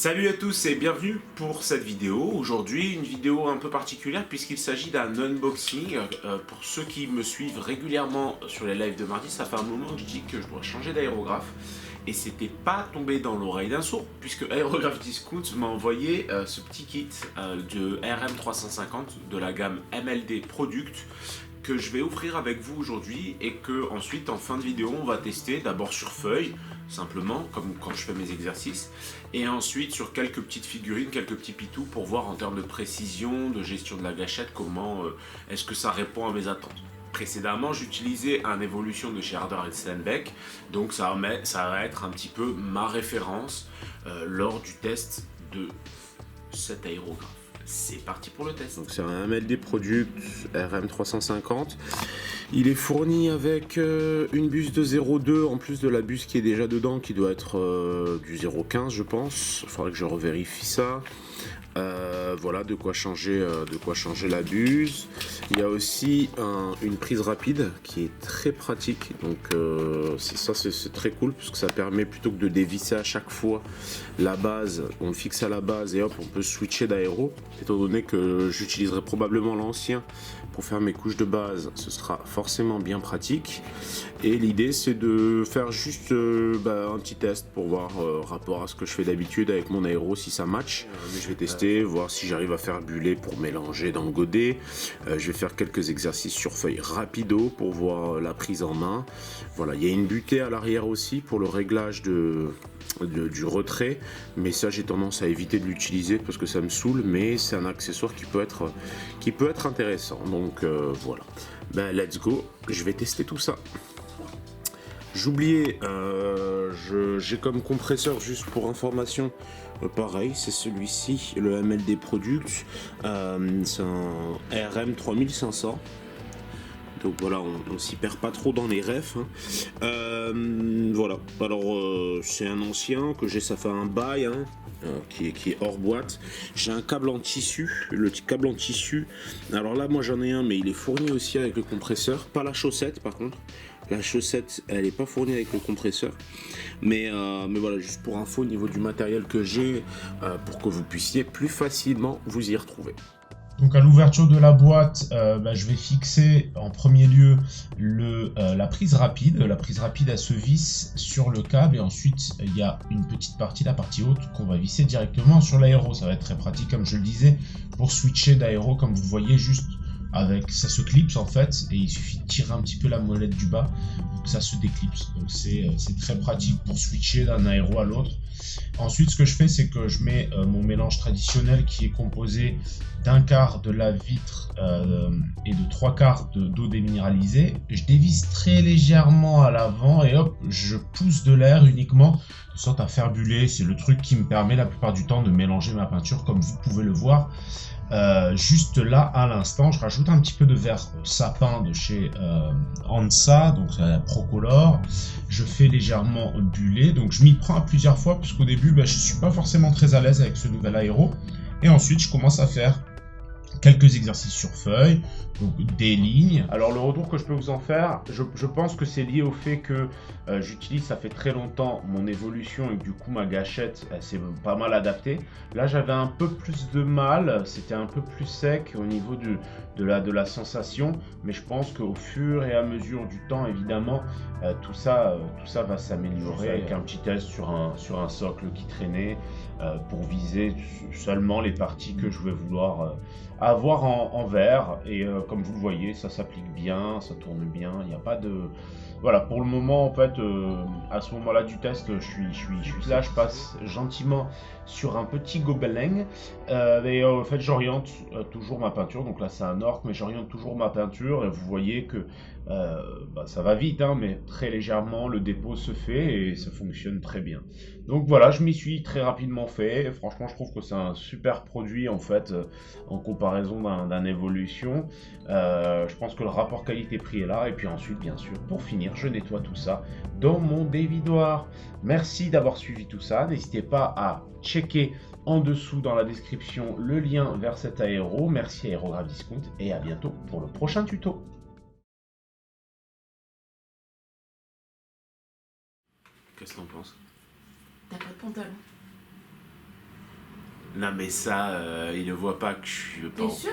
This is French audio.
Salut à tous et bienvenue pour cette vidéo. Aujourd'hui, une vidéo un peu particulière puisqu'il s'agit d'un unboxing. Pour ceux qui me suivent régulièrement sur les lives de mardi, ça fait un moment que je dis que je dois changer d'aérographe. Et c'était pas tombé dans l'oreille d'un sourd puisque Aérographe Discount m'a envoyé ce petit kit de RM350 de la gamme MLD Product que je vais ouvrir avec vous aujourd'hui et que ensuite en fin de vidéo on va tester d'abord sur feuille simplement comme quand je fais mes exercices et ensuite sur quelques petites figurines, quelques petits pitous pour voir en termes de précision, de gestion de la gâchette comment est-ce que ça répond à mes attentes. Précédemment, j'utilisais un Evolution de chez Harder Steinbeck, donc ça va être un petit peu ma référence lors du test de cet aérographe. C'est parti pour le test. Donc c'est un MLD Product RM350. Il est fourni avec une buse de 0,2 en plus de la buse qui est déjà dedans, qui doit être du 0,15 je pense. Il faudrait que je revérifie ça. Voilà de quoi changer la buse. Il y a aussi une prise rapide qui est très pratique, donc c'est très cool parce que ça permet plutôt que de dévisser à chaque fois la base, on le fixe à la base et hop on peut switcher d'aéro. Étant donné que j'utiliserai probablement l'ancien pour faire mes couches de base, ce sera forcément bien pratique. Et l'idée c'est de faire juste un petit test pour voir rapport à ce que je fais d'habitude avec mon aéro si ça match. Mais je vais tester, voir si j'arrive à faire buller pour mélanger dans le godet. Je vais faire quelques exercices sur feuille rapido pour voir la prise en main. Voilà, il y a une butée à l'arrière aussi pour le réglage du retrait, mais ça j'ai tendance à éviter de l'utiliser parce que ça me saoule, mais c'est un accessoire qui peut être intéressant. Donc voilà, let's go, je vais tester tout ça. J'oubliais, j'ai comme compresseur, juste pour information, pareil, c'est celui-ci, le MLD Product, c'est un RM3500. Donc voilà, on s'y perd pas trop dans les refs. Voilà, alors c'est un ancien que j'ai, ça fait un bail, qui est hors boîte. J'ai un câble en tissu, le petit câble en tissu. Alors là, moi j'en ai un, mais il est fourni aussi avec le compresseur, pas la chaussette par contre. La chaussette, elle n'est pas fournie avec le compresseur. Mais voilà, juste pour info au niveau du matériel que j'ai, pour que vous puissiez plus facilement vous y retrouver. Donc à l'ouverture de la boîte, je vais fixer en premier lieu la prise rapide. La prise rapide, elle se visse sur le câble et ensuite il y a une petite partie, la partie haute, qu'on va visser directement sur l'aéro. Ça va être très pratique, comme je le disais, pour switcher d'aéro, comme vous voyez, juste avec ça se clipse en fait, et il suffit de tirer un petit peu la molette du bas pour que ça se déclipse. Donc c'est très pratique pour switcher d'un aéro à l'autre. Ensuite, ce que je fais, c'est que je mets mon mélange traditionnel qui est composé d'un quart de la vitre et de trois quarts d'eau déminéralisée. Je dévisse très légèrement à l'avant et hop, je pousse de l'air uniquement de sorte à faire buller. C'est le truc qui me permet la plupart du temps de mélanger ma peinture comme vous pouvez le voir. Juste là à l'instant, je rajoute un petit peu de verre sapin de chez Hansa, donc la Procolor. Je fais légèrement buller, donc je m'y prends à plusieurs fois puisqu'au début je suis pas forcément très à l'aise avec ce nouvel aéro. Et ensuite je commence à faire quelques exercices sur feuille, donc des lignes. Alors le retour que je peux vous en faire, je pense que c'est lié au fait que j'utilise, ça fait très longtemps, mon évolution et que du coup ma gâchette elle s'est pas mal adaptée. Là j'avais un peu plus de mal, c'était un peu plus sec au niveau de la sensation, mais je pense qu'au fur et à mesure du temps, évidemment, tout ça va s'améliorer avec un petit test sur un socle qui traînait pour viser seulement les parties que je vais vouloir avoir en verre. Et comme vous le voyez, ça s'applique bien, ça tourne bien, il n'y a pas de... Voilà, pour le moment, en fait, à ce moment-là du test, je suis là, je passe gentiment sur un petit gobelin, et en fait, j'oriente toujours ma peinture. Donc là, c'est un orc, mais j'oriente toujours ma peinture, et vous voyez que ça va vite, mais très légèrement, le dépôt se fait, et ça fonctionne très bien. Donc voilà, je m'y suis très rapidement fait, et franchement, je trouve que c'est un super produit, en fait, en comparaison d'un Evolution. Je pense que le rapport qualité-prix est là. Et puis ensuite, bien sûr, pour finir, je nettoie tout ça dans mon dévidoir. Merci d'avoir suivi tout ça. N'hésitez pas à checker en dessous dans la description le lien vers cet aéro. Merci à Aérographe Discount et à bientôt pour le prochain tuto. Qu'est-ce que t'en penses? T'as pas de pantalon. Non mais ça, il ne voit pas que je suis pas... T'es sûr?